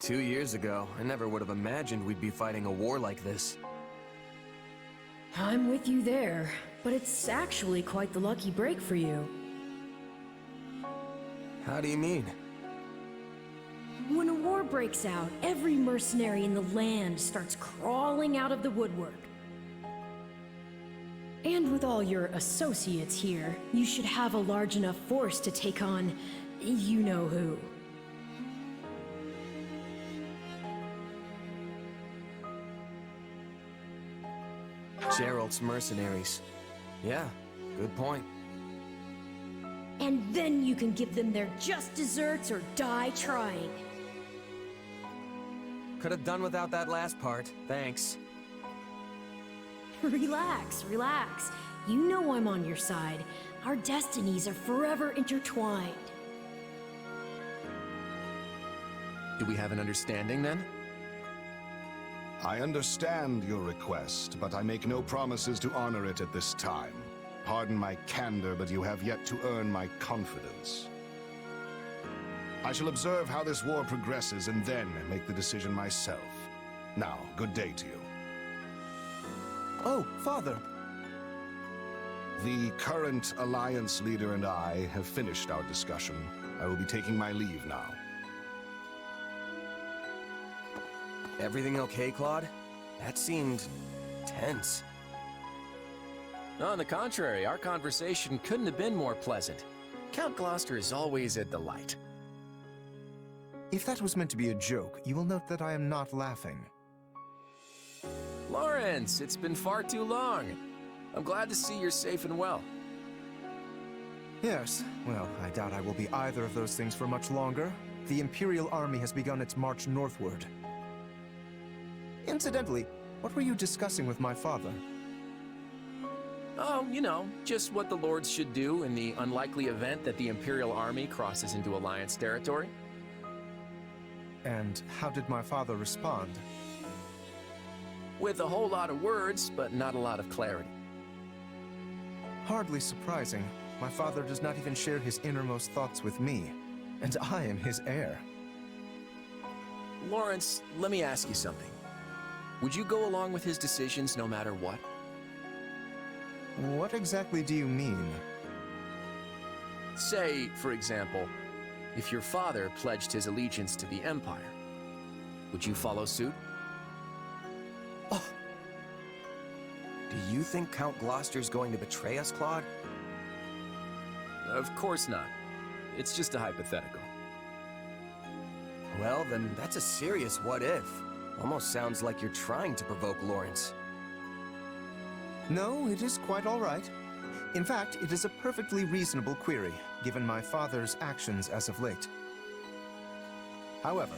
2 years ago, I never would have imagined we'd be fighting a war like this. I'm with you there, but it's actually quite the lucky break for you. How do you mean? When a war breaks out, every mercenary in the land starts crawling out of the woodwork. And with all your associates here, you should have a large enough force to take on you-know-who. Gerald's mercenaries. Yeah, good point. And then you can give them their just desserts or die trying. Could have done without that last part, thanks. Relax, relax. You know I'm on your side. Our destinies are forever intertwined. Do we have an understanding then? I understand your request, but I make no promises to honor it at this time. Pardon my candor, but you have yet to earn my confidence. I shall observe how this war progresses and then make the decision myself. Now, good day to you. Oh, Father! The current Alliance leader and I have finished our discussion. I will be taking my leave now. Everything okay, Claude? That seemed tense. On the contrary, our conversation couldn't have been more pleasant. Count Gloucester is always a delight. If that was meant to be a joke, you will note that I am not laughing. Lawrence, it's been far too long. I'm glad to see you're safe and well. Yes, well, I doubt I will be either of those things for much longer. The Imperial Army has begun its march northward. Incidentally, what were you discussing with my father? Oh, you know, just what the Lords should do in the unlikely event that the Imperial Army crosses into Alliance territory. And how did my father respond? With a whole lot of words, but not a lot of clarity. Hardly surprising. My father does not even share his innermost thoughts with me, and I am his heir. Lawrence, let me ask you something. Would you go along with his decisions no matter what? What exactly do you mean? Say, for example, if your father pledged his allegiance to the Empire, would you follow suit? Oh. Do you think Count Gloucester's going to betray us, Claude? Of course not. It's just a hypothetical. Well, then that's a serious what-if. Almost sounds like you're trying to provoke Lawrence. No, it is quite all right. In fact, it is a perfectly reasonable query, given my father's actions as of late. However,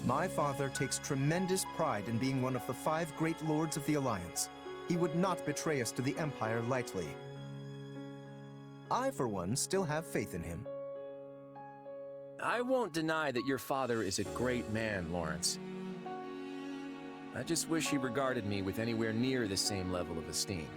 my father takes tremendous pride in being one of the 5 great lords of the Alliance. He would not betray us to the Empire lightly. I, for one, still have faith in him. I won't deny that your father is a great man, Lawrence. I just wish he regarded me with anywhere near the same level of esteem.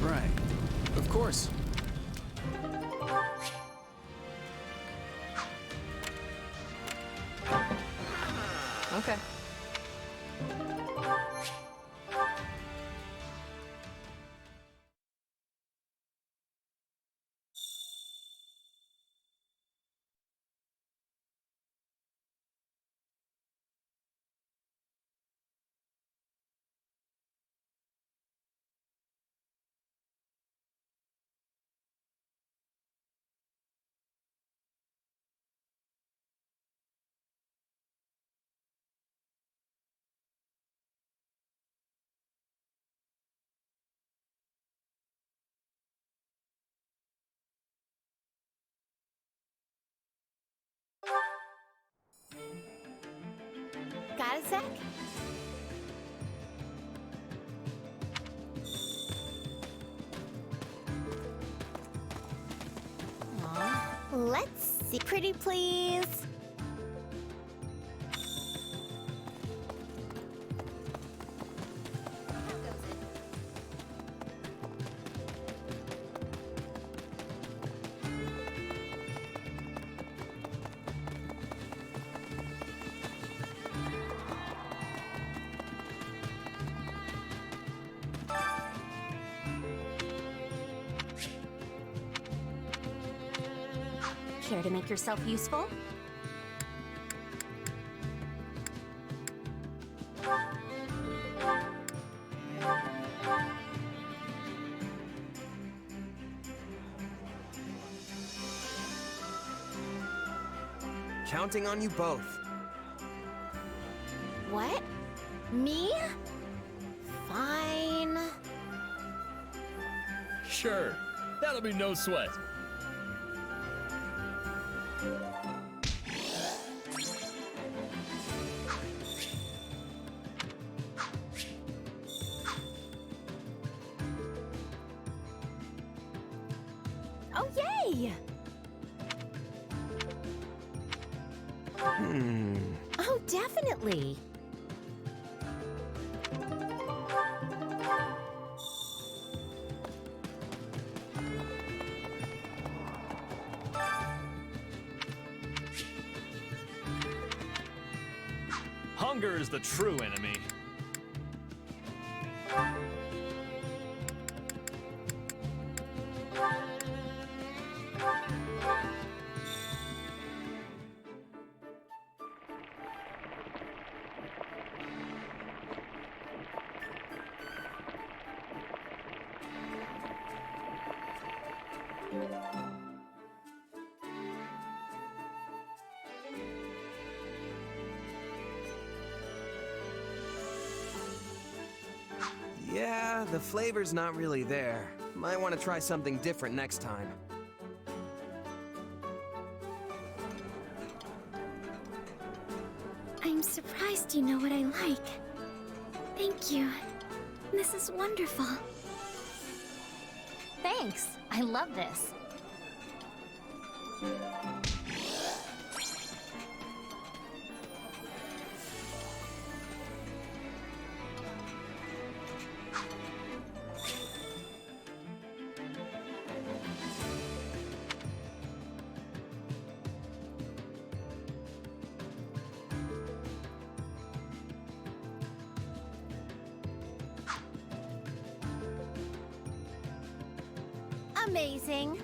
Right. Of course. Okay. Got a sec? Let's see. Pretty please. Care to make yourself useful? Counting on you both. What? Me? Fine. Sure, that'll be no sweat. Oh, yay! Oh, definitely. Hunger is the true enemy. Yeah, the flavor's not really there. Might want to try something different next time. I'm surprised you know what I like. Thank you. This is wonderful. Thanks. I love this. Amazing.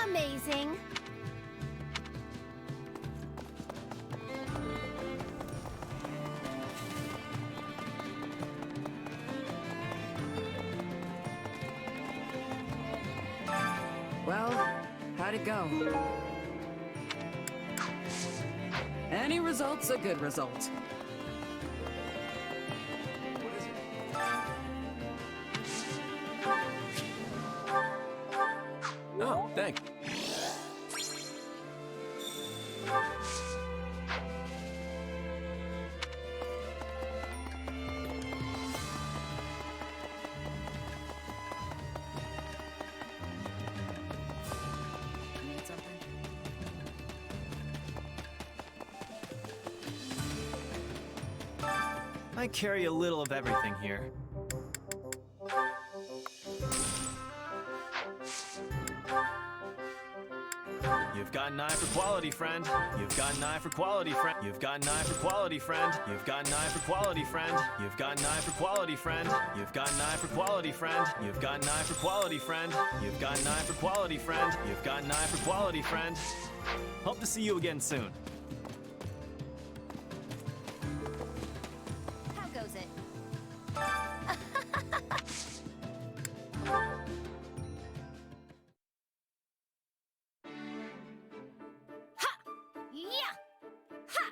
Amazing. Well, how'd it go? Any result's a good result. Oh, thanks. Need something? I carry a little of everything here. You've got an eye for quality, friend. You've got an eye for quality, friend. You've got an eye for quality, friend. You've got an eye for quality, friend. You've got an eye for quality, friend. You've got an eye for quality, friend. You've got an eye for quality, friend. You've got an eye for quality, friend. You've got an eye for quality, friend. Hope to see you again soon. How goes it? Ha! Yeah! Ha!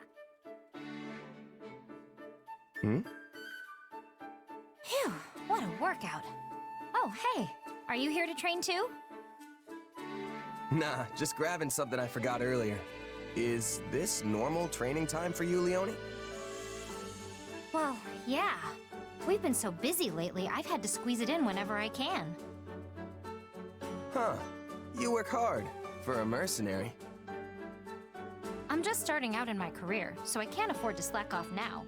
Hmm? Phew, what a workout. Oh, hey, are you here to train too? Nah, just grabbing something I forgot earlier. Is this normal training time for you, Leone? Well, yeah. We've been so busy lately, I've had to squeeze it in whenever I can. Huh. You work hard for a mercenary. I'm just starting out in my career, so I can't afford to slack off now.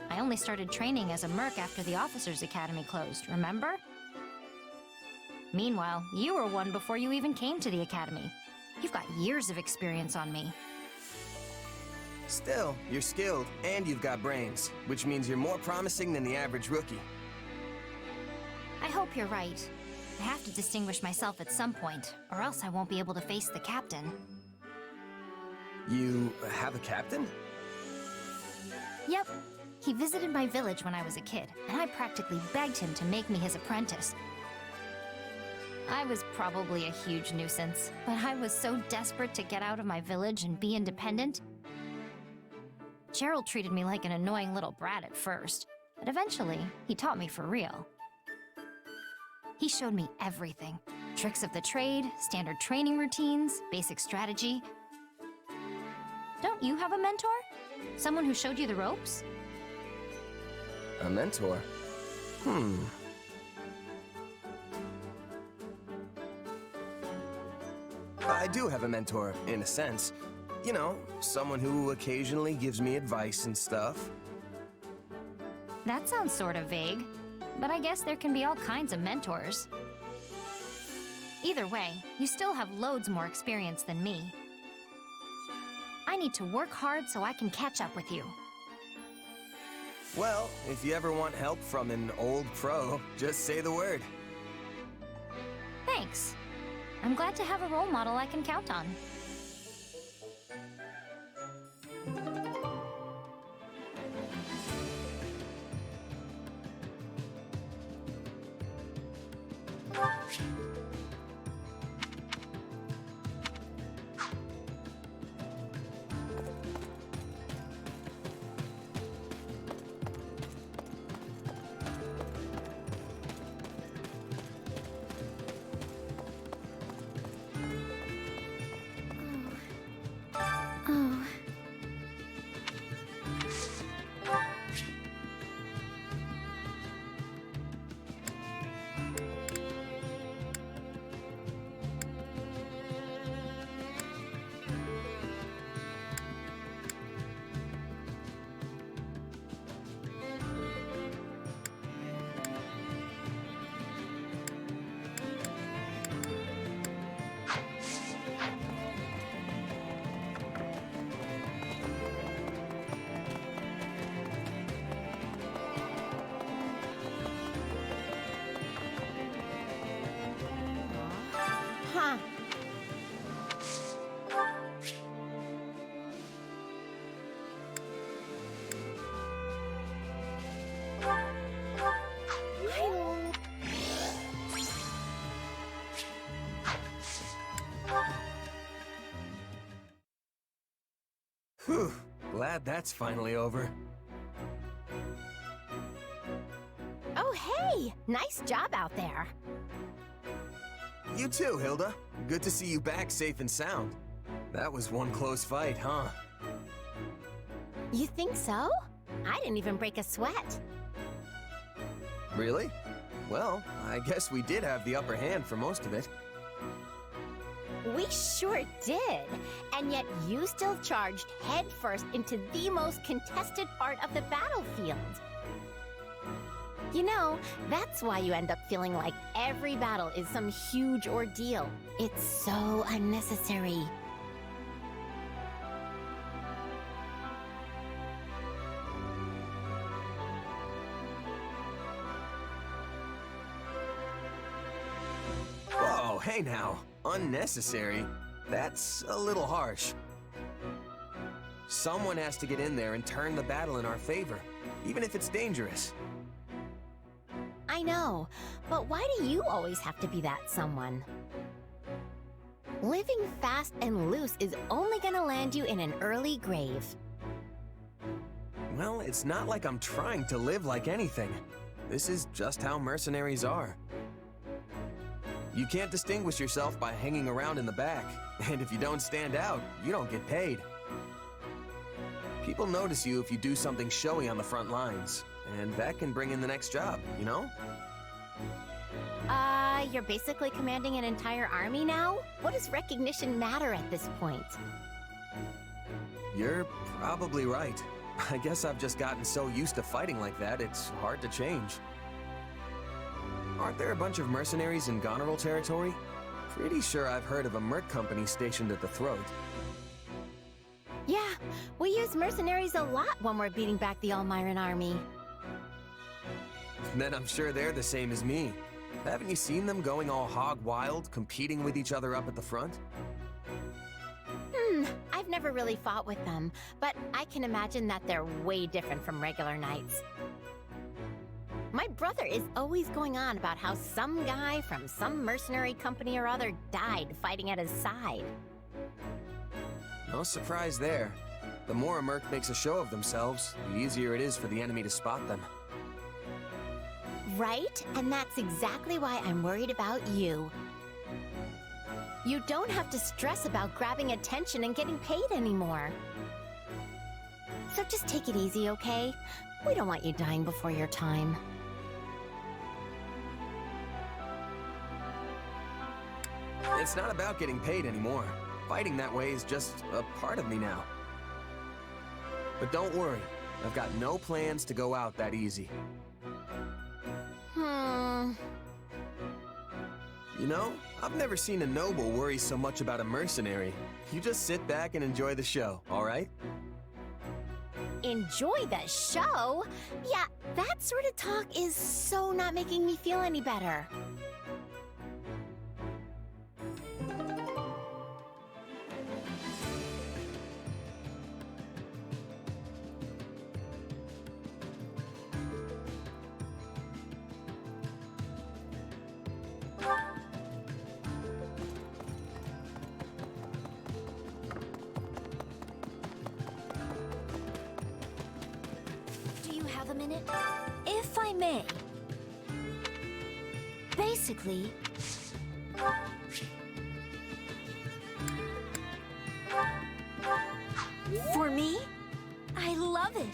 I only started training as a merc after the Officers Academy closed, remember? Meanwhile, you were one before you even came to the Academy. You've got years of experience on me. Still, you're skilled and you've got brains, which means you're more promising than the average rookie. I hope you're right. I have to distinguish myself at some point, or else I won't be able to face the captain. You have a captain? Yep. He visited my village when I was a kid, and I practically begged him to make me his apprentice. I was probably a huge nuisance, but I was so desperate to get out of my village and be independent. Gerald treated me like an annoying little brat at first, but eventually, he taught me for real. He showed me everything. Tricks of the trade, standard training routines, basic strategy. Don't you have a mentor? Someone who showed you the ropes? A mentor? I do have a mentor, in a sense. You know, someone who occasionally gives me advice and stuff. That sounds sort of vague, but I guess there can be all kinds of mentors. Either way, you still have loads more experience than me. I need to work hard so I can catch up with you. Well, if you ever want help from an old pro, just say the word. Thanks. I'm glad to have a role model I can count on. Oh. Huh. Whew, glad that's finally over. Oh, hey! Nice job out there. You too, Hilda. Good to see you back safe and sound. That was one close fight, huh? You think so? I didn't even break a sweat. Really? Well, I guess we did have the upper hand for most of it. We sure did. And yet you still charged headfirst into the most contested part of the battlefield. You know, that's why you end up feeling like every battle is some huge ordeal. It's so unnecessary. Whoa, hey now. Unnecessary? That's a little harsh. Someone has to get in there and turn the battle in our favor, even if it's dangerous. I know, but why do you always have to be that someone? Living fast and loose is only gonna land you in an early grave. Well, it's not like I'm trying to live like anything. This is just how mercenaries are. You can't distinguish yourself by hanging around in the back, and if you don't stand out, you don't get paid. People notice you if you do something showy on the front lines, and that can bring in the next job, you know? You're basically commanding an entire army now? What does recognition matter at this point? You're probably right. I guess I've just gotten so used to fighting like that, it's hard to change. Aren't there a bunch of mercenaries in Goneril territory? Pretty sure I've heard of a merc company stationed at the throat. Yeah, we use mercenaries a lot when we're beating back the Almiran army. Then I'm sure they're the same as me. Haven't you seen them going all hog wild, competing with each other up at the front? I've never really fought with them, but I can imagine that they're way different from regular knights. My brother is always going on about how some guy from some mercenary company or other died fighting at his side. No surprise there. The more a merc makes a show of themselves, the easier it is for the enemy to spot them. Right? And that's exactly why I'm worried about you. You don't have to stress about grabbing attention and getting paid anymore. So just take it easy, okay? We don't want you dying before your time. It's not about getting paid anymore. Fighting that way is just a part of me now. But don't worry, I've got no plans to go out that easy. You know, I've never seen a noble worry so much about a mercenary. You just sit back and enjoy the show, all right? Enjoy the show? Yeah, that sort of talk is so not making me feel any better. Do you have a minute? If I may. Basically... For me, I love it.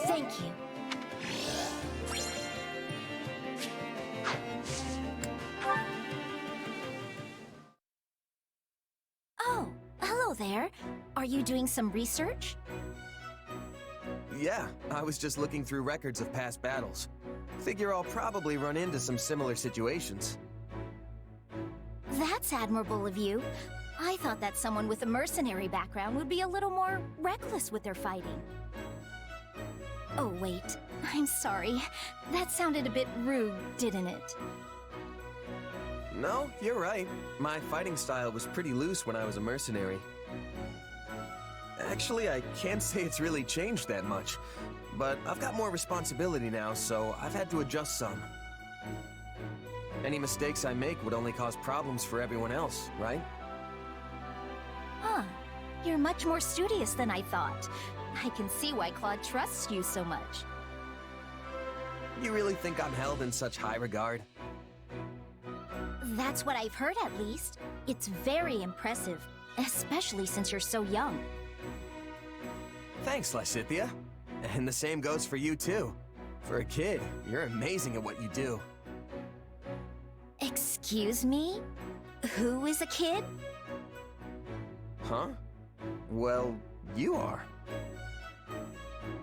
Thank you. Oh, hello there. Are you doing some research? Yeah, I was just looking through records of past battles. Figure I'll probably run into some similar situations. That's admirable of you. I thought that someone with a mercenary background would be a little more reckless with their fighting. Oh, wait. I'm sorry. That sounded a bit rude, didn't it? No, you're right. My fighting style was pretty loose when I was a mercenary. Actually, I can't say it's really changed that much. But I've got more responsibility now, so I've had to adjust some. Any mistakes I make would only cause problems for everyone else, right? Huh. You're much more studious than I thought. I can see why Claude trusts you so much. You really think I'm held in such high regard? That's what I've heard, at least. It's very impressive, especially since you're so young. Thanks, Lysithia. And the same goes for you, too. For a kid, you're amazing at what you do. Excuse me? Who is a kid? Huh? Well, you are.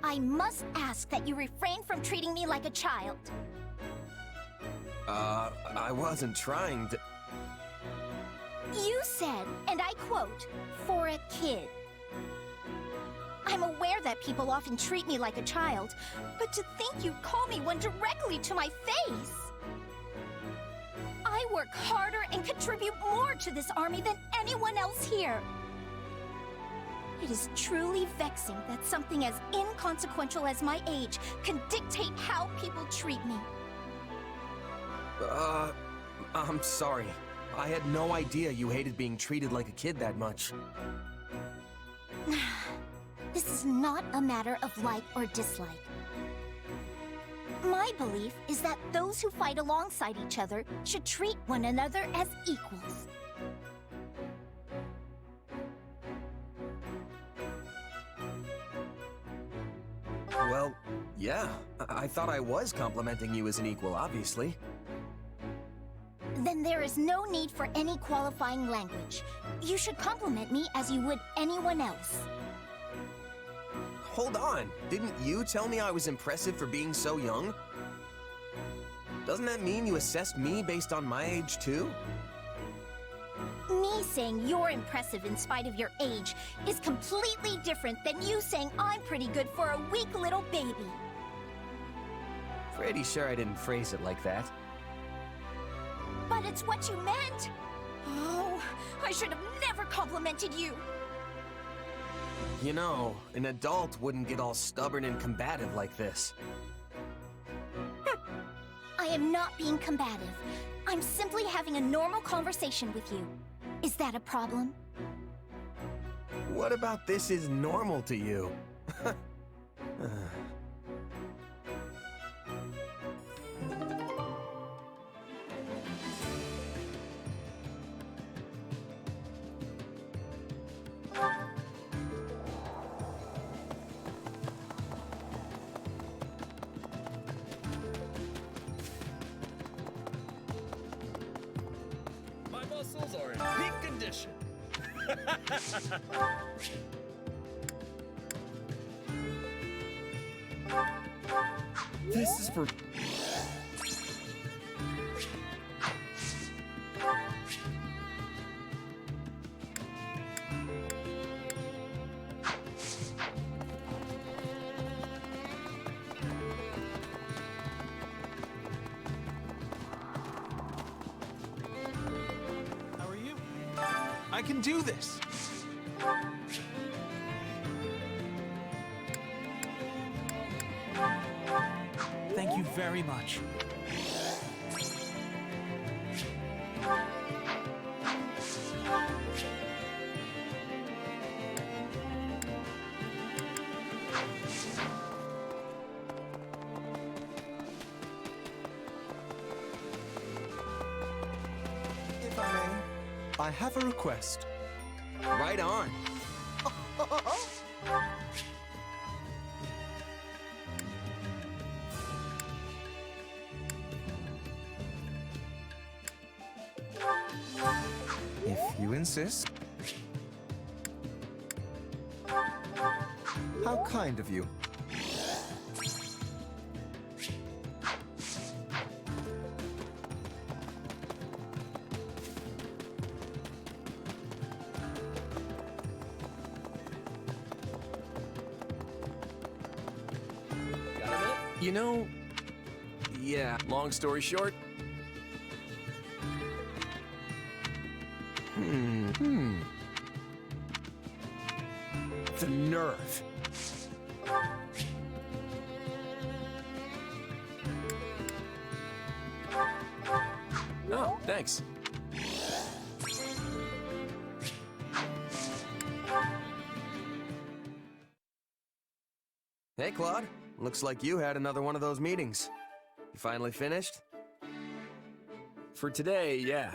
I must ask that you refrain from treating me like a child. I wasn't trying to... You said, and I quote, for a kid. I'm aware that people often treat me like a child, but to think you'd call me one directly to my face! I work harder and contribute more to this army than anyone else here. It is truly vexing that something as inconsequential as my age can dictate how people treat me. I'm sorry. I had no idea you hated being treated like a kid that much. This is not a matter of like or dislike. My belief is that those who fight alongside each other should treat one another as equals. Well, yeah. I thought I was complimenting you as an equal, obviously. Then there is no need for any qualifying language. You should compliment me as you would anyone else. Hold on. Didn't you tell me I was impressive for being so young? Doesn't that mean you assessed me based on my age, too? Me saying you're impressive in spite of your age is completely different than you saying I'm pretty good for a weak little baby. Pretty sure I didn't phrase it like that. But it's what you meant! Oh, I should have never complimented you! You know, an adult wouldn't get all stubborn and combative like this. I am not being combative. I'm simply having a normal conversation with you. Is that a problem? What about this is normal to you? My muscles are in peak condition. This is for... How are you? I can do this. Thank you very much. If I may, I have a request. Right on. If you insist. How kind of you. Got a minute? You know... Yeah. Long story short, The nerve. oh, thanks. Hey, Claude. Looks like you had another one of those meetings. You finally finished? For today, yeah.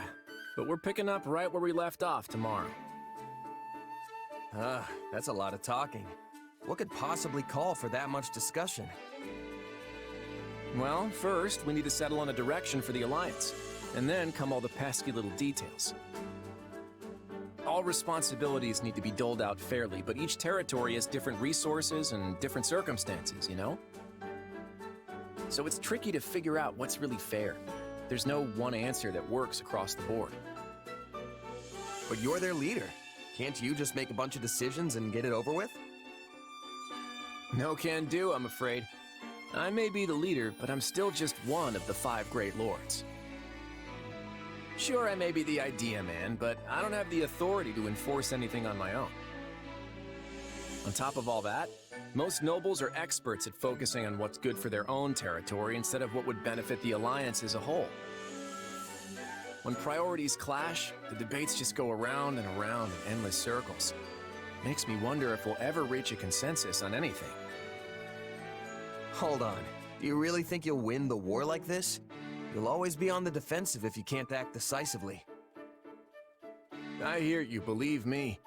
But we're picking up right where we left off tomorrow. That's a lot of talking. What could possibly call for that much discussion? Well, first, we need to settle on a direction for the Alliance. And then come all the pesky little details. All responsibilities need to be doled out fairly, but each territory has different resources and different circumstances, you know? So it's tricky to figure out what's really fair. There's no one answer that works across the board. But you're their leader. Can't you just make a bunch of decisions and get it over with? No can do, I'm afraid. I may be the leader, but I'm still just one of the 5 Great Lords. Sure, I may be the idea man, but I don't have the authority to enforce anything on my own. On top of all that, most nobles are experts at focusing on what's good for their own territory instead of what would benefit the Alliance as a whole. When priorities clash, the debates just go around and around in endless circles. Makes me wonder if we'll ever reach a consensus on anything. Hold on. Do you really think you'll win the war like this? You'll always be on the defensive if you can't act decisively. I hear you, believe me.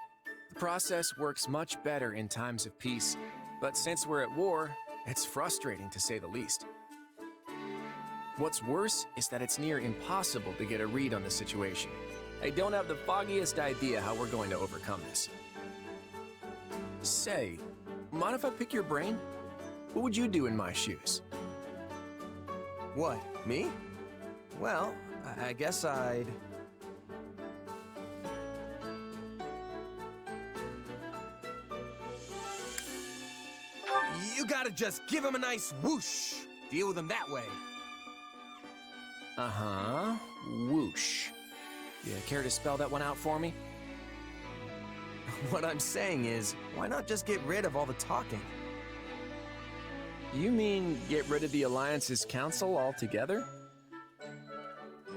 The process works much better in times of peace, but since we're at war, it's frustrating to say the least. What's worse is that it's near impossible to get a read on the situation. I don't have the foggiest idea how we're going to overcome this. Say, mind if I pick your brain? What would you do in my shoes? What, me? Well, I guess I'd... You gotta just give him a nice whoosh. Deal with him that way. Uh-huh. Whoosh. You care to spell that one out for me? What I'm saying is, why not just get rid of all the talking? You mean get rid of the Alliance's council altogether?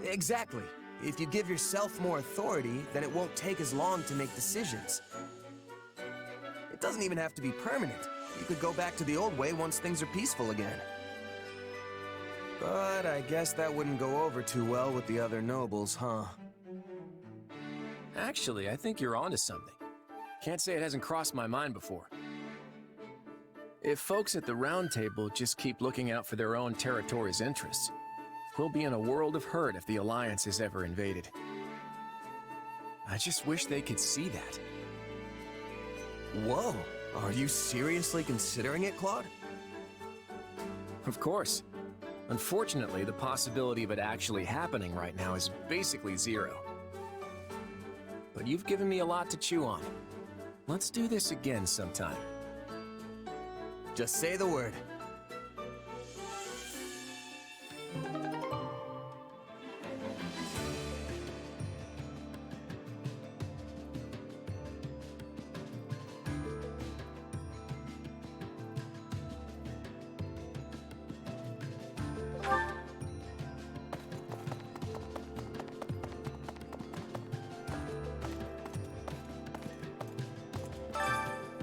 Exactly. If you give yourself more authority, then it won't take as long to make decisions. It doesn't even have to be permanent. You could go back to the old way once things are peaceful again. But I guess that wouldn't go over too well with the other nobles, huh? Actually, I think you're onto something. Can't say it hasn't crossed my mind before. If folks at the Round Table just keep looking out for their own territory's interests, we'll be in a world of hurt if the Alliance is ever invaded. I just wish they could see that. Whoa! Are you seriously considering it, Claude? Of course. Unfortunately, the possibility of it actually happening right now is basically zero. But you've given me a lot to chew on. Let's do this again sometime. Just say the word.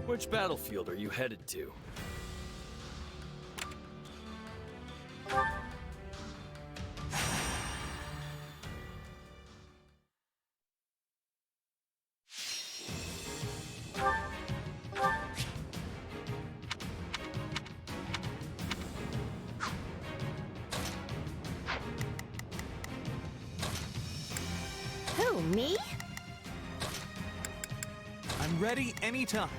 Which battlefield are you headed to? Who, me? I'm ready anytime.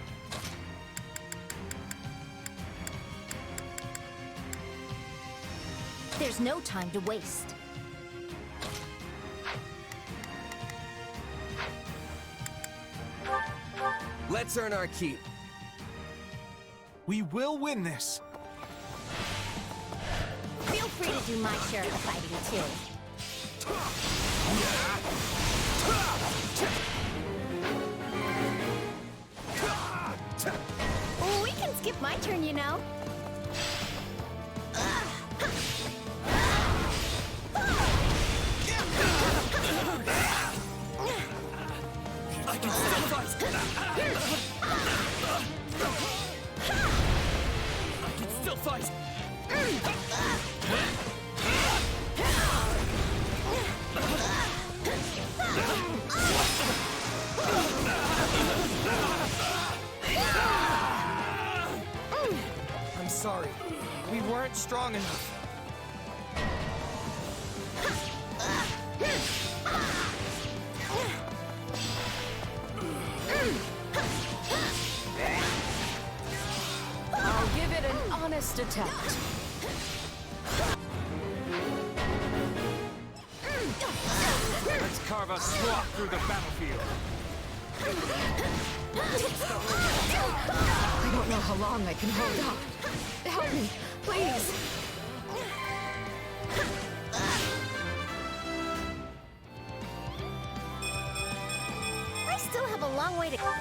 There's no time to waste. Let's earn our keep. We will win this. Feel free to do my share of the fighting, too. We can skip my turn, you know. I can still fight! I can still fight! I'm sorry. We weren't strong enough. I'll give it an honest attempt. Let's carve a swath through the battlefield. I don't know how long I can hold out. Help me, please. I still have a long way to go.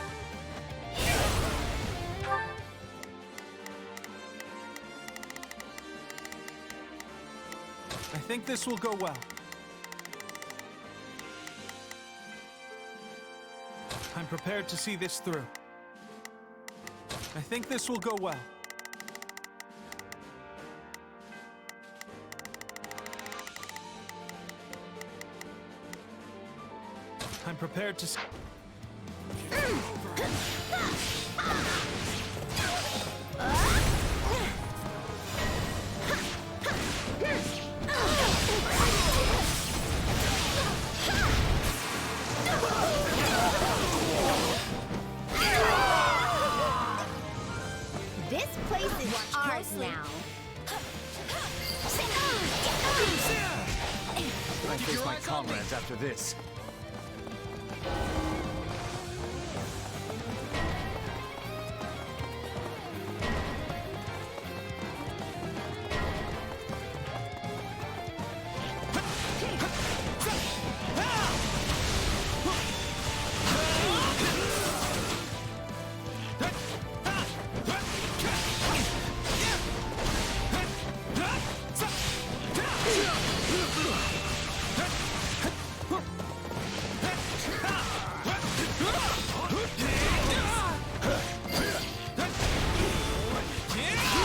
I think this will go well. I'm prepared to see this through. I think this will go well. I'm prepared to see. This place is ours now. I face my comrades after this.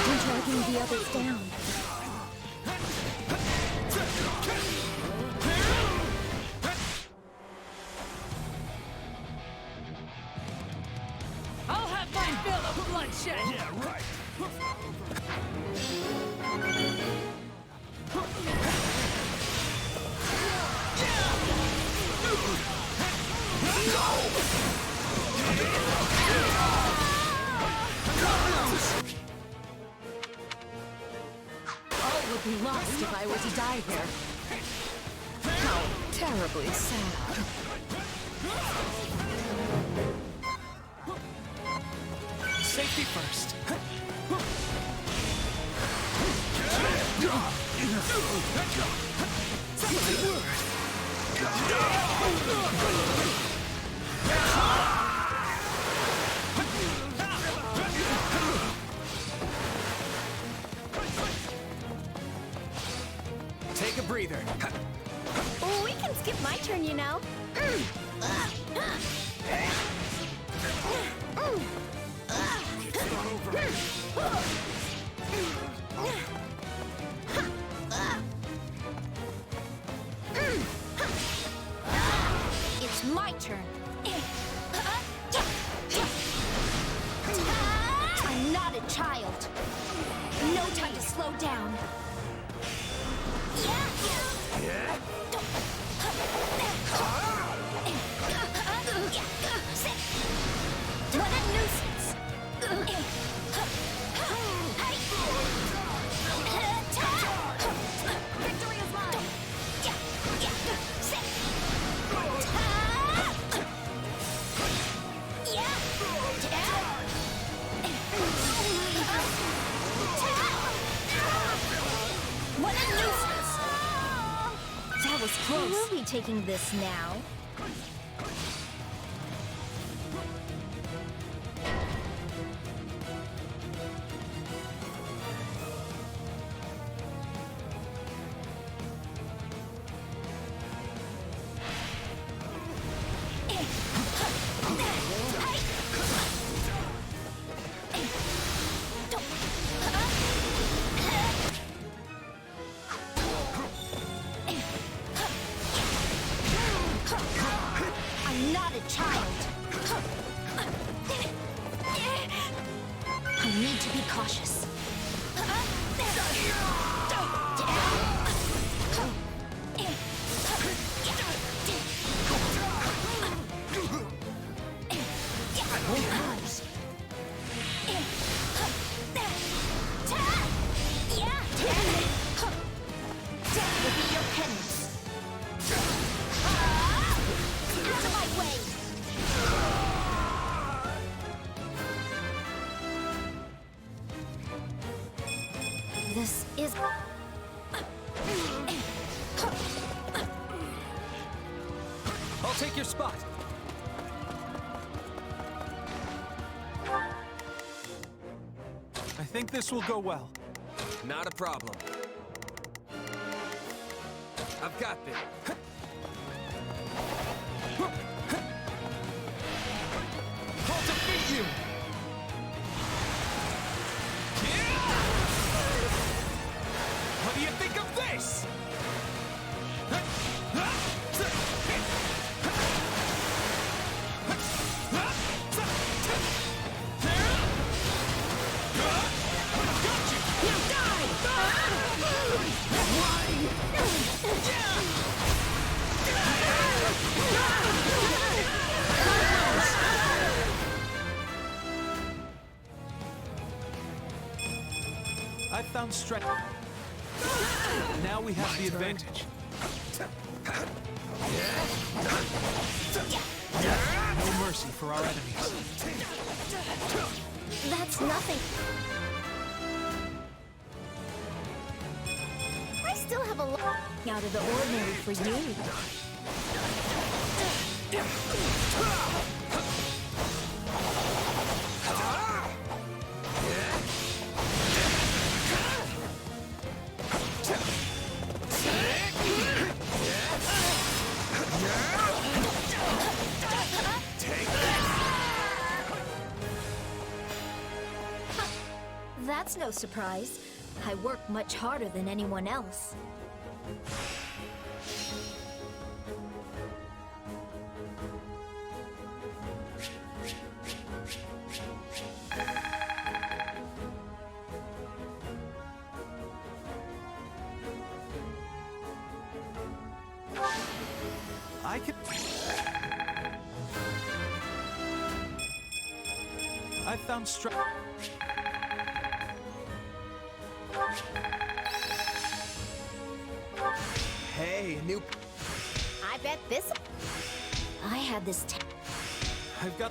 I'm dragging the others down. I'll have mine fill of bloodshed. Yeah, right. All would be lost if I were to die here. How terribly sad. Safety first. Take a breather. Oh, we can skip my turn, you know. It's my turn. I'm not a child. No time to slow down. What a nuisance! Victory is mine! What a nuisance! That was close. We'll be taking this now. I'm not a child. I need to be cautious. Death will be your penance. Out of my way! I'll take your spot. I think this will go well. Not a problem. I've got this. I'll defeat you! What do you think of this? I found strength. Now we have the advantage. No mercy for our enemies. That's nothing. I still have a lot out of the ordinary for you. That's no surprise. I work much harder than anyone else. I can... I found strength. Hey, a new... I bet this... I had this I've got...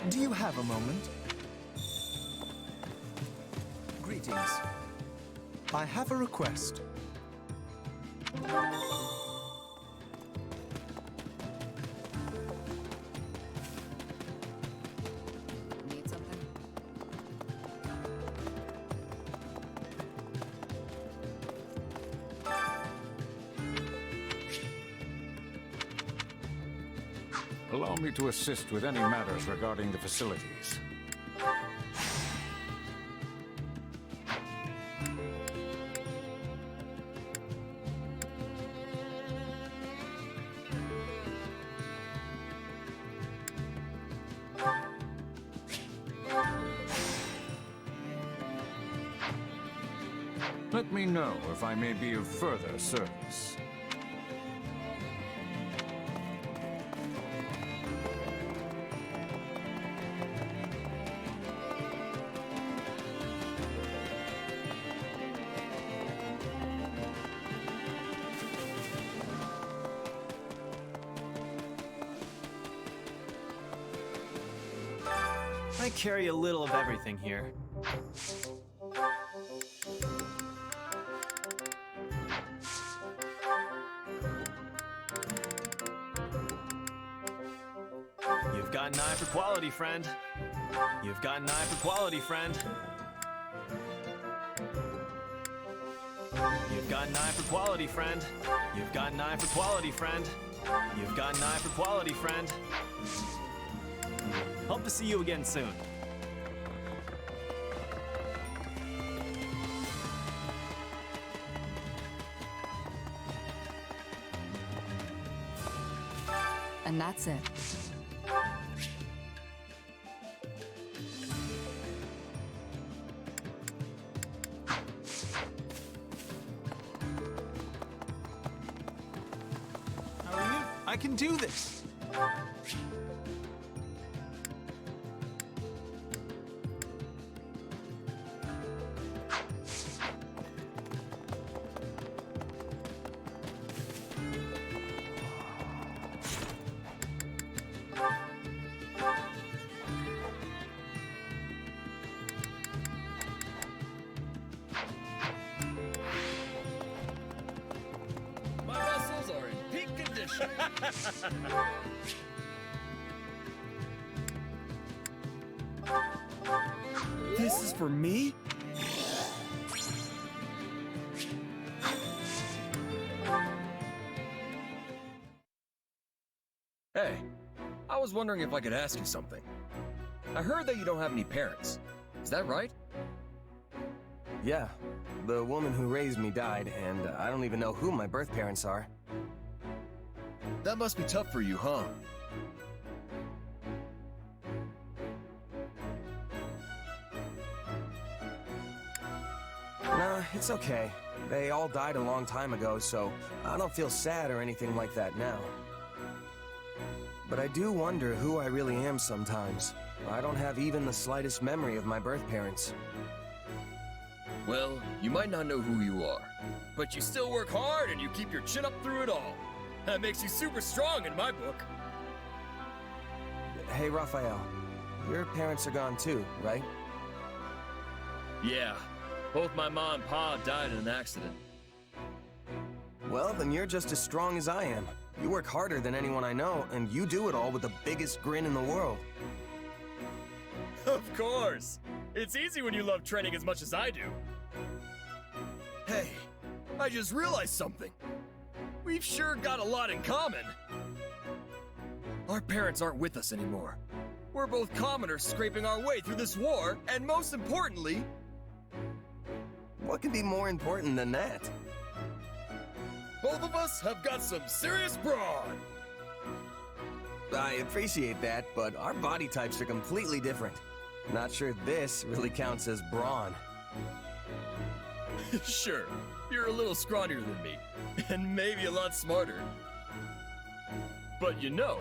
Do you have a moment? Greetings. I have a request. Need something? Allow me to assist with any matters regarding the facilities. Let me know if I may be of further service. I carry a little of everything here. You've got an eye for quality, friend. You've got an eye for quality, friend. You've got an eye for quality, friend. You've got an eye for quality, friend. You've got an eye for quality, friend. Hope to see you again soon. And that's it. I can do this! My muscles are in peak condition. This is for me? Hey, I was wondering if I could ask you something. I heard that you don't have any parents. Is that right? Yeah. The woman who raised me died, and I don't even know who my birth parents are. That must be tough for you, huh? Nah, it's okay. They all died a long time ago, so I don't feel sad or anything like that now. But I do wonder who I really am sometimes. I don't have even the slightest memory of my birth parents. Well, you might not know who you are, but you still work hard and you keep your chin up through it all. That makes you super strong in my book. Hey, Raphael. Your parents are gone too, right? Yeah, both my mom and pa died in an accident. Well, then you're just as strong as I am. You work harder than anyone I know, and you do it all with the biggest grin in the world. Of course! It's easy when you love training as much as I do. Hey, I just realized something. We've sure got a lot in common. Our parents aren't with us anymore. We're both commoners scraping our way through this war, and most importantly... What could be more important than that? Both of us have got some serious brawn! I appreciate that, but our body types are completely different. Not sure this really counts as brawn. Sure, you're a little scrawnier than me, and maybe a lot smarter. But you know,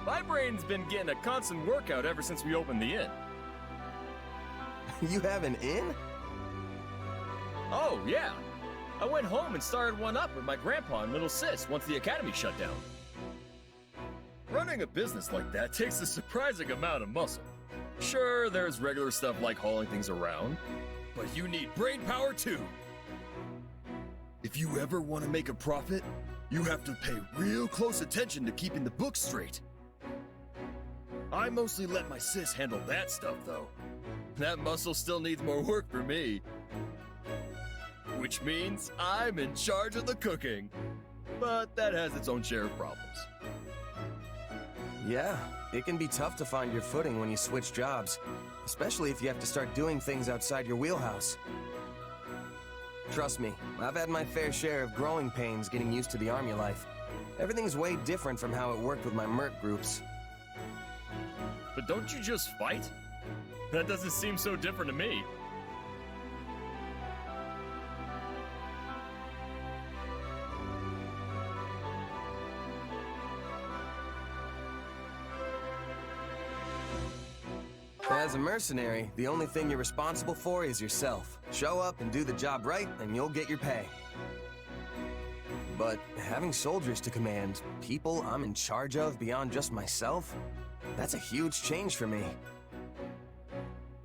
my brain's been getting a constant workout ever since we opened the inn. You have an inn? Oh, yeah. I went home and started one up with my grandpa and little sis once the academy shut down. Running a business like that takes a surprising amount of muscle. Sure, there's regular stuff like hauling things around, but you need brain power too. If you ever want to make a profit, you have to pay real close attention to keeping the books straight. I mostly let my sis handle that stuff, though. That muscle still needs more work for me. Which means I'm in charge of the cooking. But that has its own share of problems. Yeah, it can be tough to find your footing when you switch jobs, especially if you have to start doing things outside your wheelhouse. Trust me, I've had my fair share of growing pains getting used to the army life. Everything's way different from how it worked with my merc groups. But don't you just fight? That doesn't seem so different to me. As a mercenary, the only thing you're responsible for is yourself. Show up and do the job right, and you'll get your pay. But having soldiers to command, people I'm in charge of beyond just myself, that's a huge change for me.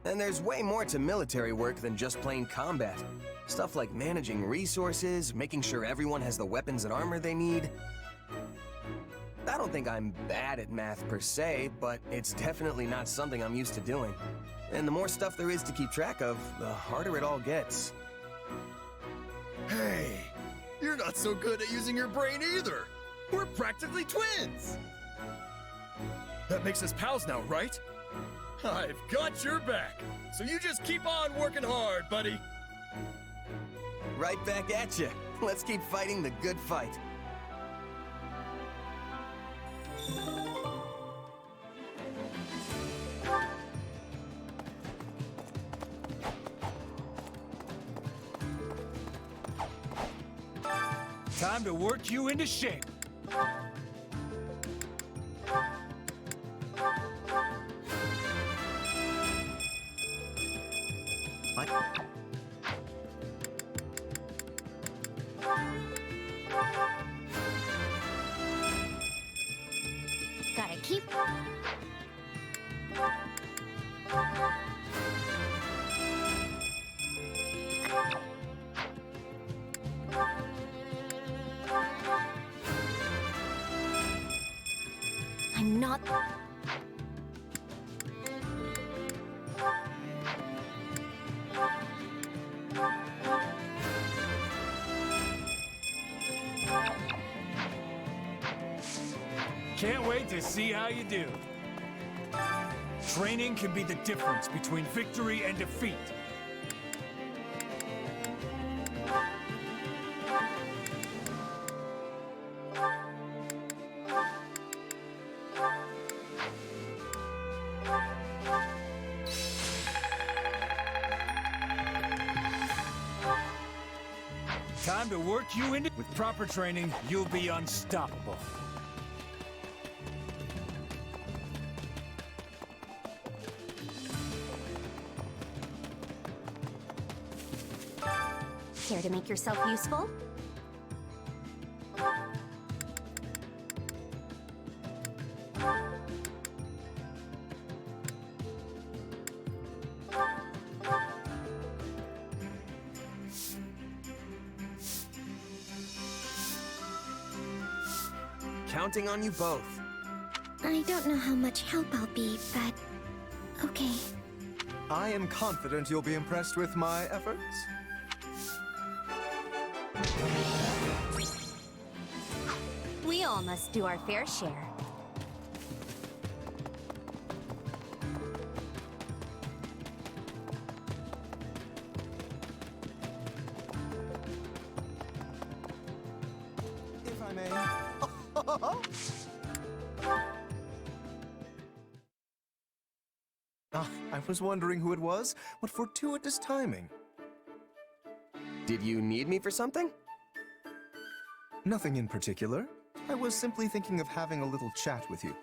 And there's way more to military work than just plain combat. Stuff like managing resources, making sure everyone has the weapons and armor they need. I don't think I'm bad at math per se, but it's definitely not something I'm used to doing. And the more stuff there is to keep track of, the harder it all gets. Hey, you're not so good at using your brain either. We're practically twins. That makes us pals now, right? I've got your back, so you just keep on working hard, buddy. Right back at you. Let's keep fighting the good fight. Time to work you into shape. Gotta keep... I'm not... Can't wait to see how you do. Training can be the difference between victory and defeat. Time to work you into... With proper training, you'll be unstoppable. Care to make yourself useful? Counting on you both. I don't know how much help I'll be, but... okay. I am confident you'll be impressed with my efforts. We all must do our fair share. If I may. I was wondering who it was. What fortuitous timing. Did you need me for something? Nothing in particular. I was simply thinking of having a little chat with you.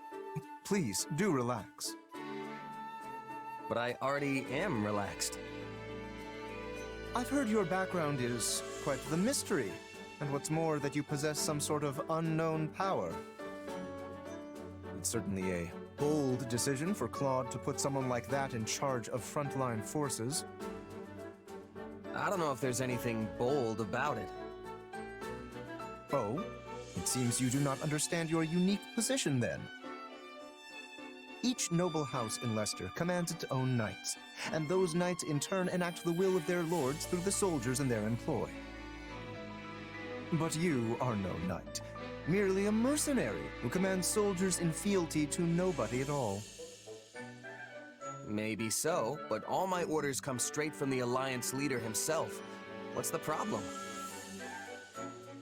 Please, do relax. But I already am relaxed. I've heard your background is quite the mystery, and what's more, that you possess some sort of unknown power. It's certainly a bold decision for Claude to put someone like that in charge of frontline forces. I don't know if there's anything bold about it. Oh? It seems you do not understand your unique position, then. Each noble house in Leicester commands its own knights, and those knights in turn enact the will of their lords through the soldiers in their employ. But you are no knight, merely a mercenary who commands soldiers in fealty to nobody at all. Maybe so, but all my orders come straight from the Alliance leader himself. What's the problem?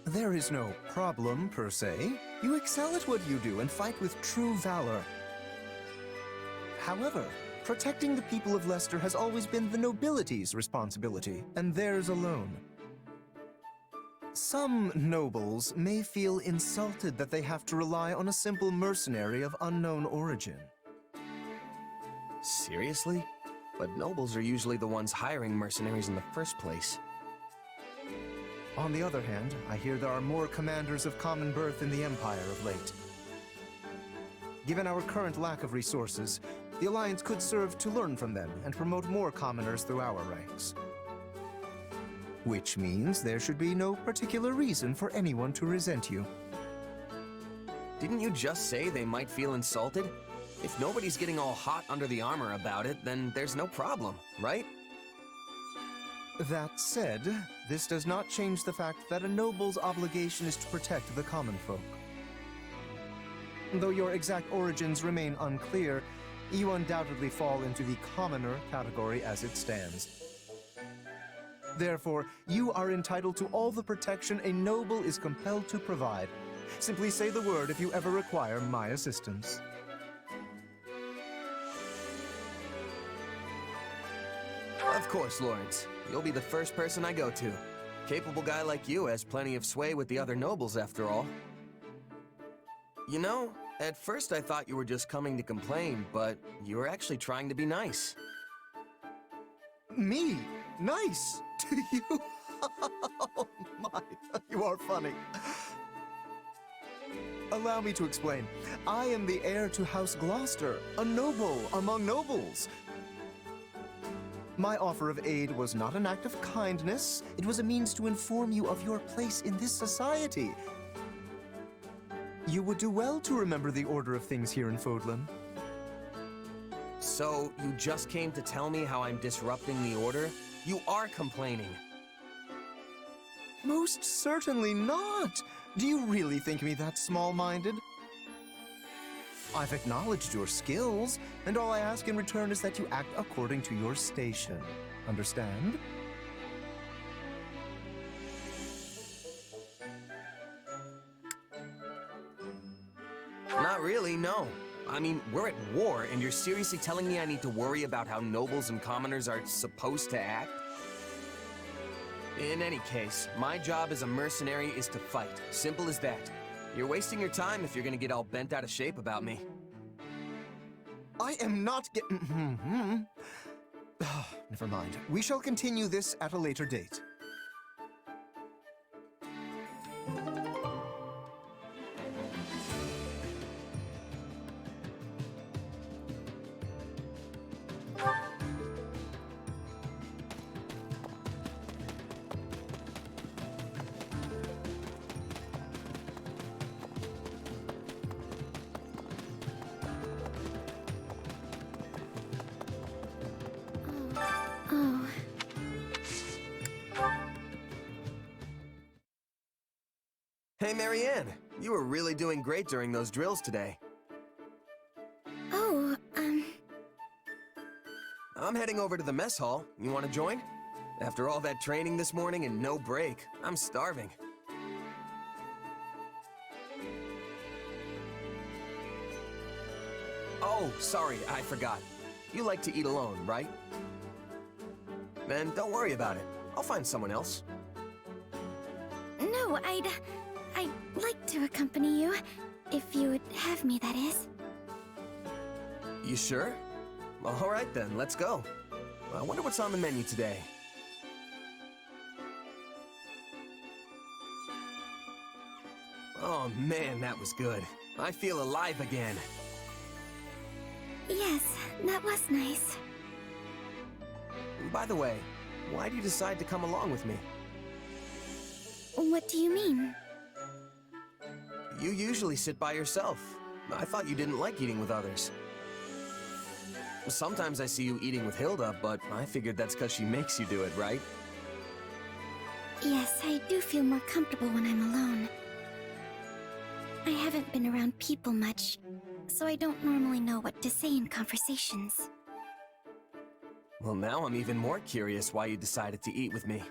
There is no problem, per se. You excel at what you do and fight with true valor. However, protecting the people of Leicester has always been the nobility's responsibility, and theirs alone. Some nobles may feel insulted that they have to rely on a simple mercenary of unknown origin. Seriously? But nobles are usually the ones hiring mercenaries in the first place. On the other hand, I hear there are more commanders of common birth in the Empire of late. Given our current lack of resources, the Alliance could serve to learn from them and promote more commoners through our ranks. Which means there should be no particular reason for anyone to resent you. Didn't you just say they might feel insulted? If nobody's getting all hot under the armor about it, then there's no problem, right? That said, this does not change the fact that a noble's obligation is to protect the common folk. Though your exact origins remain unclear, you undoubtedly fall into the commoner category as it stands. Therefore, you are entitled to all the protection a noble is compelled to provide. Simply say the word if you ever require my assistance. Of course, Lawrence. You'll be the first person I go to. Capable guy like you has plenty of sway with the other nobles, after all. You know, at first I thought you were just coming to complain, but you were actually trying to be nice. Me? Nice? To you? Oh my, you are funny. Allow me to explain. I am the heir to House Gloucester, a noble among nobles. My offer of aid was not an act of kindness. It was a means to inform you of your place in this society. You would do well to remember the order of things here in Fodlan. So, you just came to tell me how I'm disrupting the order? You are complaining. Most certainly not! Do you really think me that small-minded? I've acknowledged your skills, and all I ask in return is that you act according to your station. Understand? Not really, no. I mean, we're at war, and you're seriously telling me I need to worry about how nobles and commoners are supposed to act? In any case, my job as a mercenary is to fight. Simple as that. You're wasting your time if you're gonna get all bent out of shape about me. I am not getting... Never mind. We shall continue this at a later date. Oh. Hey, Marianne, you were really doing great during those drills today. Oh, I'm heading over to the mess hall. You want to join? After all that training this morning and no break, I'm starving. Oh, sorry, I forgot. You like to eat alone, right? Then don't worry about it. I'll find someone else. no, I'd like to accompany you. If you would have me, that is. You sure? All right then, let's go. I wonder what's on the menu today. Oh man, that was good. I feel alive again. Yes, that was nice. By the way, why do you decide to come along with me? What do you mean? You usually sit by yourself. I thought you didn't like eating with others. Sometimes I see you eating with Hilda, but I figured that's because she makes you do it, right? Yes, I do feel more comfortable when I'm alone. I haven't been around people much, so I don't normally know what to say in conversations. Well, now I'm even more curious why you decided to eat with me.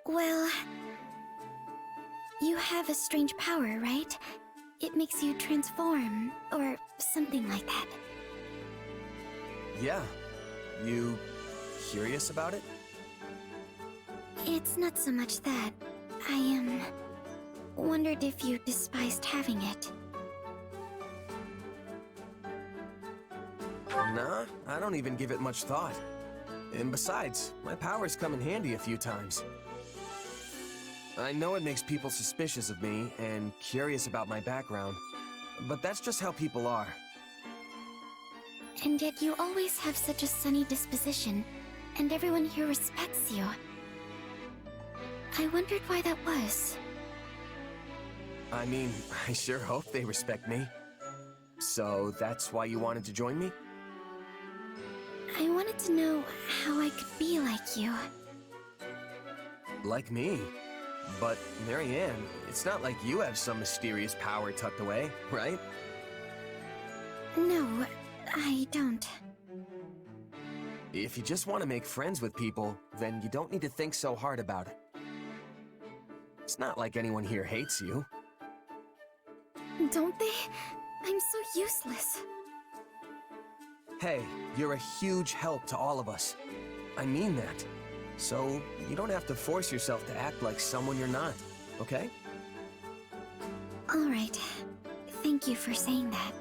Well, you have a strange power, right? It makes you transform, or something like that. Yeah. You curious about it? It's not so much that. I wondered if you despised having it. Nah, I don't even give it much thought. And besides, my powers come in handy a few times. I know it makes people suspicious of me and curious about my background, but that's just how people are. And yet you always have such a sunny disposition, and everyone here respects you. I wondered why that was. I mean, I sure hope they respect me. So that's why you wanted to join me? I wanted to know how I could be like you. Like me? But, Marianne, it's not like you have some mysterious power tucked away, right? No, I don't. If you just want to make friends with people, then you don't need to think so hard about it. It's not like anyone here hates you. Don't they? I'm so useless. Hey, you're a huge help to all of us. I mean that. So, you don't have to force yourself to act like someone you're not, okay? All right. Thank you for saying that.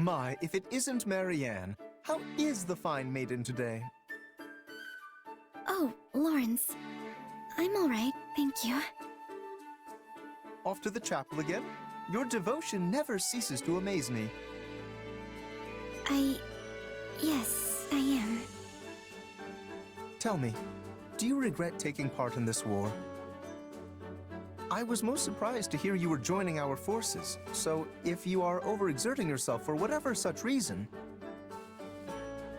My, if it isn't Marianne. How is the fine maiden today? Oh, Lawrence. I'm all right, thank you. Off to the chapel again? Your devotion never ceases to amaze me. Yes, I am. Tell me, do you regret taking part in this war? I was most surprised to hear you were joining our forces, so if you are overexerting yourself for whatever such reason...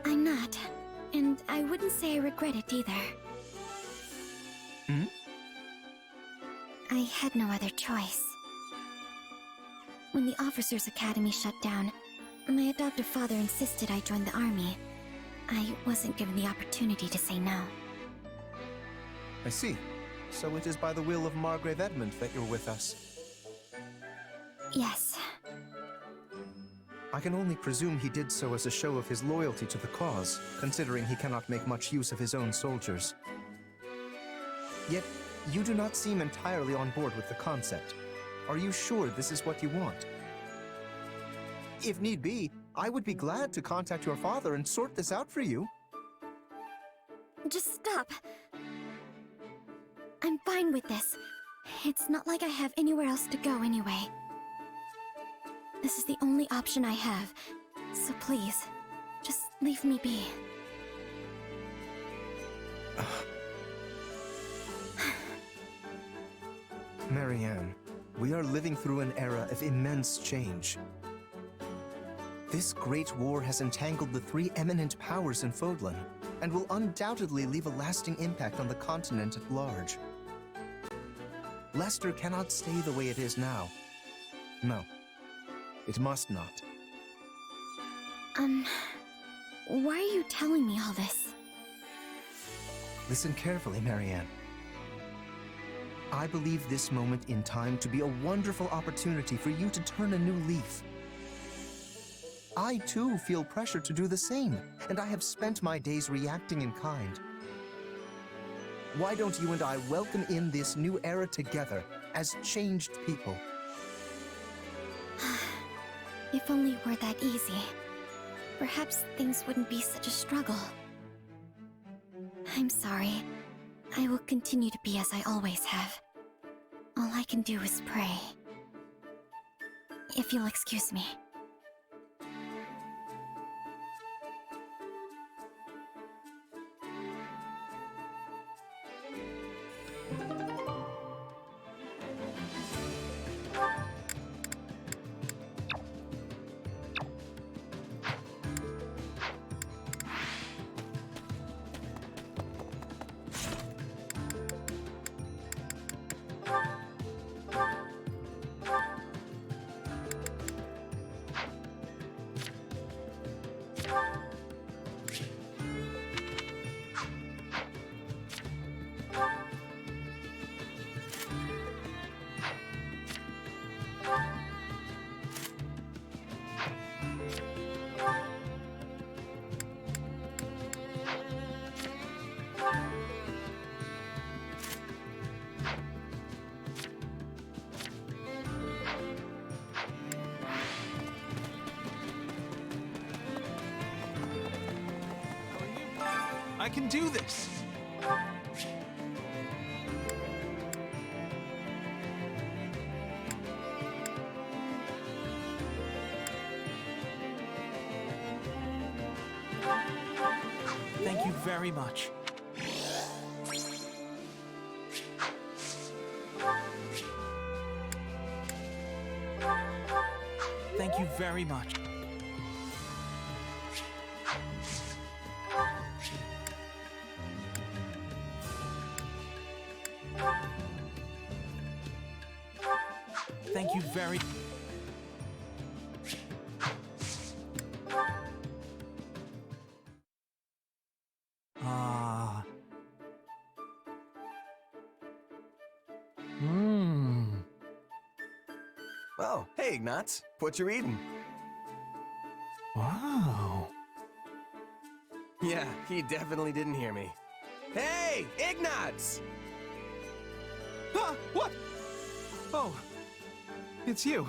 I'm not, and I wouldn't say I regret it either. Hmm? I had no other choice. When the Officers' Academy shut down, my adoptive father insisted I join the army. I wasn't given the opportunity to say no. I see. So it is by the will of Margrave Edmund that you're with us. Yes. I can only presume he did so as a show of his loyalty to the cause, considering he cannot make much use of his own soldiers. Yet, you do not seem entirely on board with the concept. Are you sure this is what you want? If need be, I would be glad to contact your father and sort this out for you. Just stop. I'm fine with this. It's not like I have anywhere else to go anyway. This is the only option I have, so please, just leave me be. Marianne, we are living through an era of immense change. This great war has entangled the three eminent powers in Fodlan, and will undoubtedly leave a lasting impact on the continent at large. Leicester cannot stay the way it is now. No, it must not. Why are you telling me all this? Listen carefully, Marianne. I believe this moment in time to be a wonderful opportunity for you to turn a new leaf. I too feel pressure to do the same, and I have spent my days reacting in kind. Why don't you and I welcome in this new era together as changed people? If only it were that easy. Perhaps things wouldn't be such a struggle. I'm sorry. I will continue to be as I always have. All I can do is pray. If you'll excuse me. I can do this! Thank you very much. Thank you very much. Thank you very... Oh, hey, Ignatz. What you eating? Wow. Yeah, he definitely didn't hear me. Hey, Ignatz! Ah, what? Oh, it's you.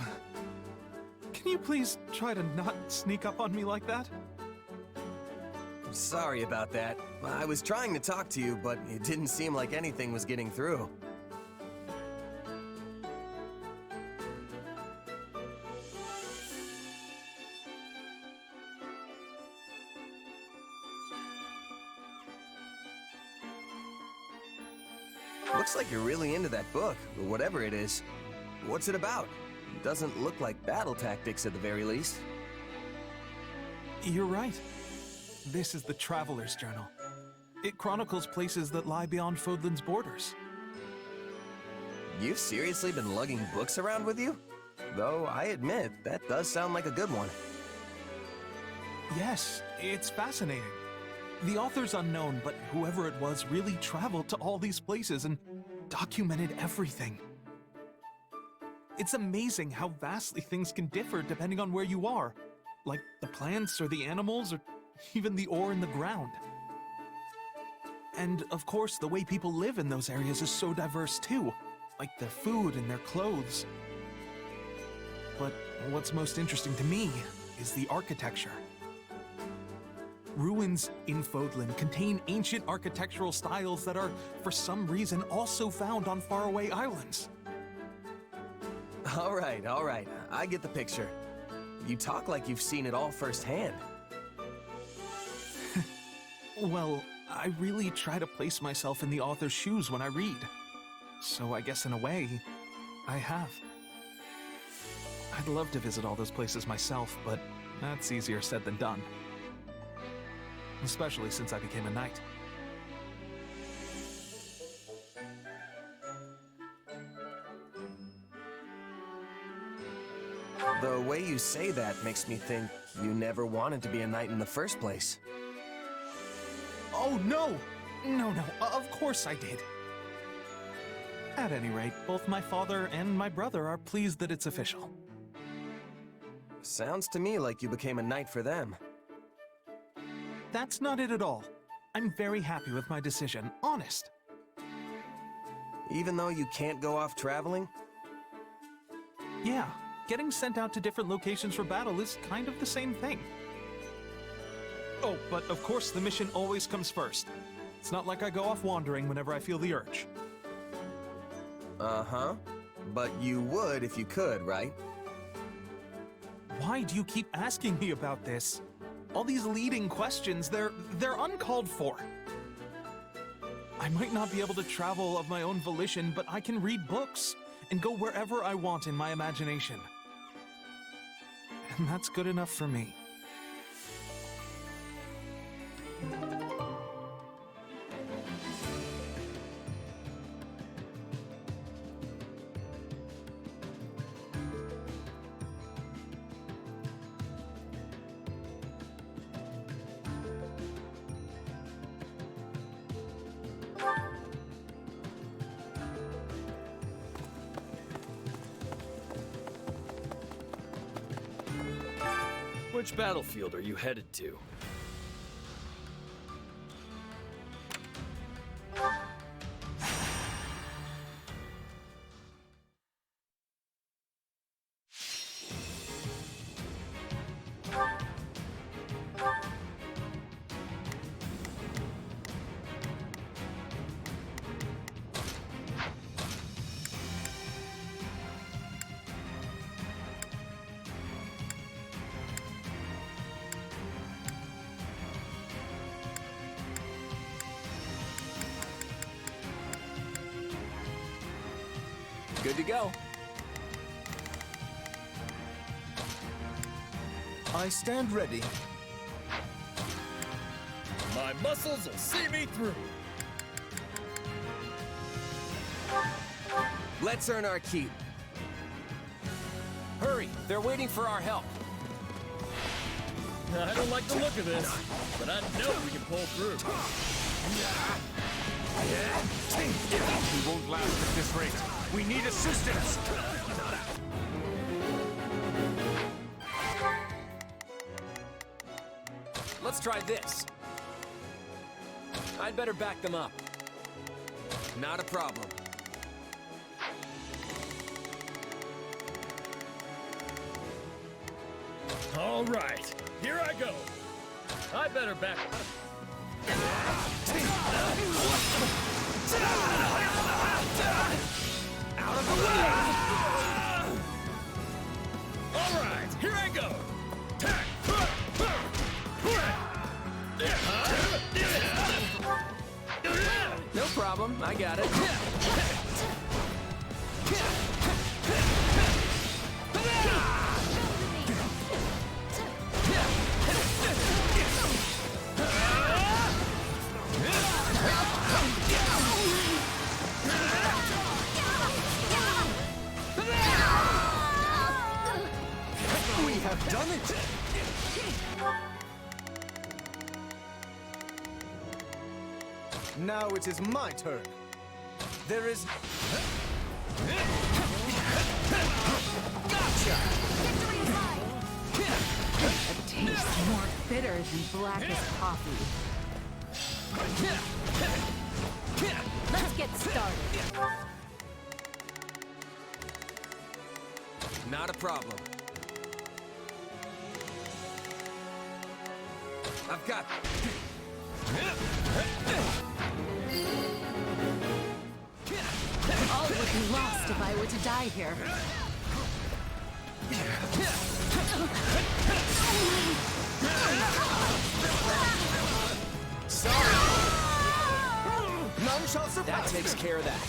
Can you please try to not sneak up on me like that? Sorry about that. I was trying to talk to you, but it didn't seem like anything was getting through. Looks like you're really into that book, or whatever it is. What's it about? It doesn't look like battle tactics at the very least. You're right. This is the Traveler's Journal. It chronicles places that lie beyond Fodlan's borders. You've seriously been lugging books around with you? Though, I admit, that does sound like a good one. Yes, it's fascinating. The author's unknown, but whoever it was really traveled to all these places and documented everything. It's amazing how vastly things can differ depending on where you are, like the plants or the animals or even the ore in the ground. And of course, the way people live in those areas is so diverse too, like their food and their clothes. But what's most interesting to me is the architecture. Ruins in Fodlan contain ancient architectural styles that are, for some reason, also found on faraway islands. All right, I get the picture. You talk like you've seen it all firsthand. Well, I really try to place myself in the author's shoes when I read. So I guess in a way, I have. I'd love to visit all those places myself, but that's easier said than done. Especially since I became a knight. The way you say that makes me think you never wanted to be a knight in the first place. Oh, no! No, of course I did. At any rate, both my father and my brother are pleased that it's official. Sounds to me like you became a knight for them. That's not it at all. I'm very happy with my decision, honest. Even though you can't go off traveling? Yeah, getting sent out to different locations for battle is kind of the same thing. Oh, but of course the mission always comes first. It's not like I go off wandering whenever I feel the urge. Uh-huh. But you would if you could, right? Why do you keep asking me about this? All these leading questions, they're uncalled for. I might not be able to travel of my own volition, but I can read books and go wherever I want in my imagination. And that's good enough for me. Which battlefield are you headed to? Good to go. I stand ready. My muscles will see me through. Let's earn our keep. Hurry, they're waiting for our help. I don't like the look of this, but I know we can pull through. We won't last at this rate. We need assistance! Let's try this. I'd better back them up. Not a problem. All right, here I go. I better back. Out of the way! All right, here I go. No problem, I got it. We have done it! Now it is my turn. There is... Gotcha! It tastes more bitter than blackest coffee. Let's get started. Not a problem. I've got... All would be lost if I were to die here. Sorry! None shall survive! That takes care of that.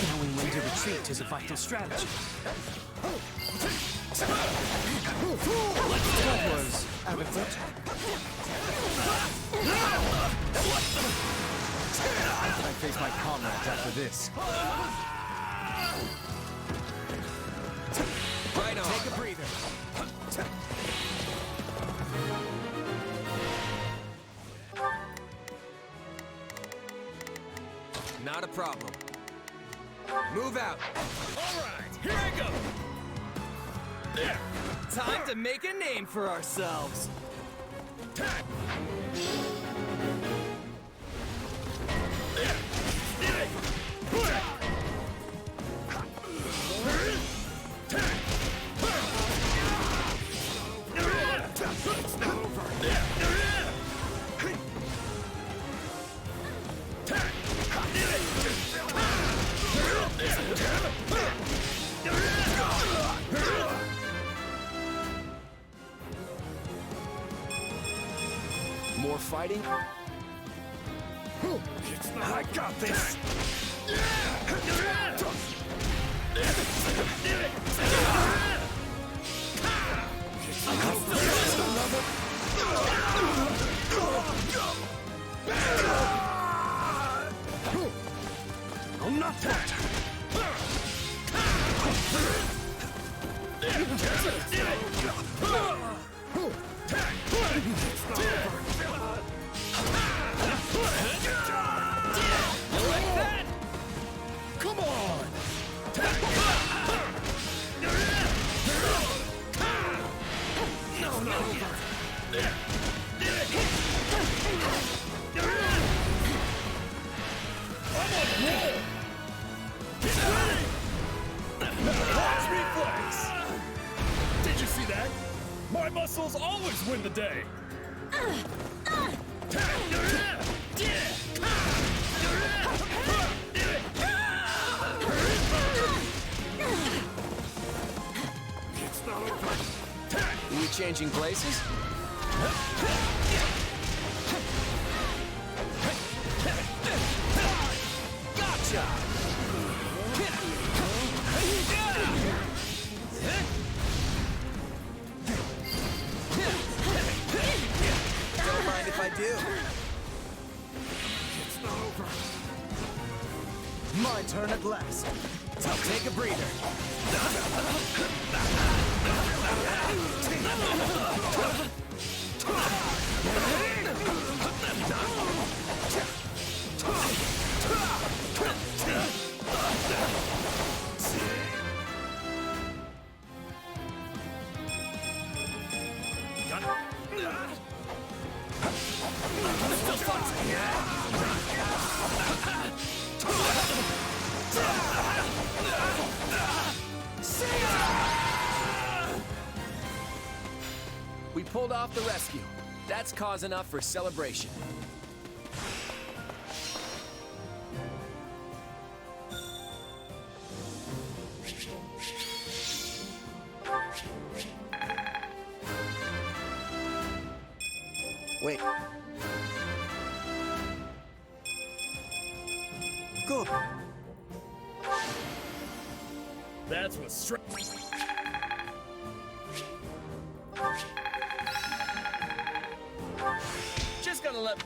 Knowing when to retreat is a vital strategy. That was adequate. How can I face my comrades after this? Right on. Take a breather. Not a problem. Move out. All right, here I go. Time to make a name for ourselves. More fighting? I got this. Not that. Come on! Reflex! Did you see that? My muscles always win the day! Are we changing places? Gotcha! turn at last. So take a breather. We pulled off the rescue. That's cause enough for celebration. Wait. Good. That's what's just gonna let.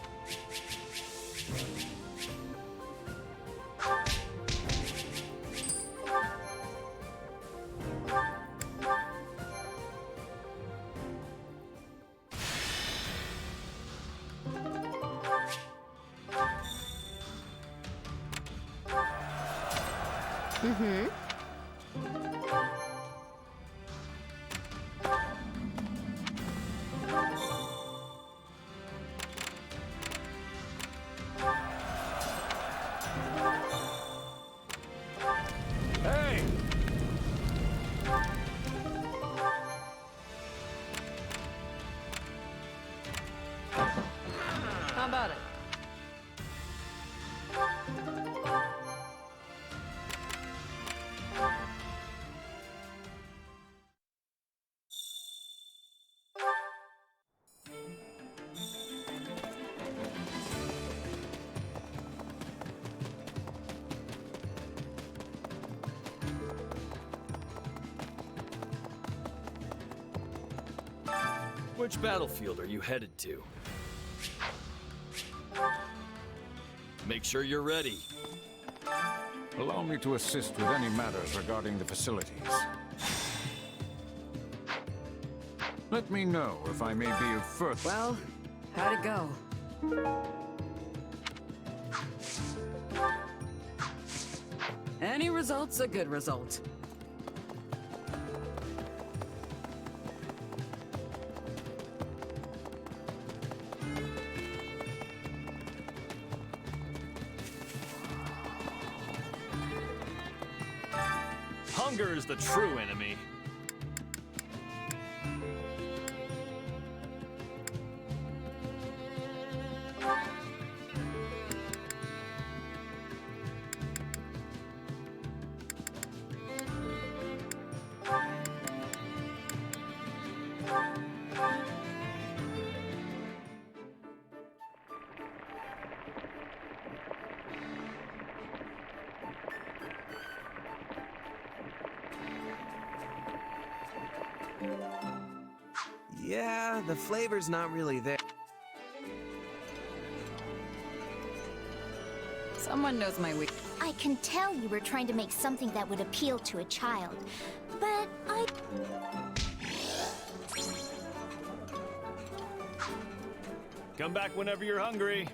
Mm-hmm. Hey! How about it? Which battlefield are you headed to? Make sure you're ready. Allow me to assist with any matters regarding the facilities. Let me know if I may be of further. Well, how'd it go? Any result's a good result. Hunger is the true enemy. Yeah, the flavor's not really there. Someone knows my weak. I can tell you were trying to make something that would appeal to a child, but Come back whenever you're hungry.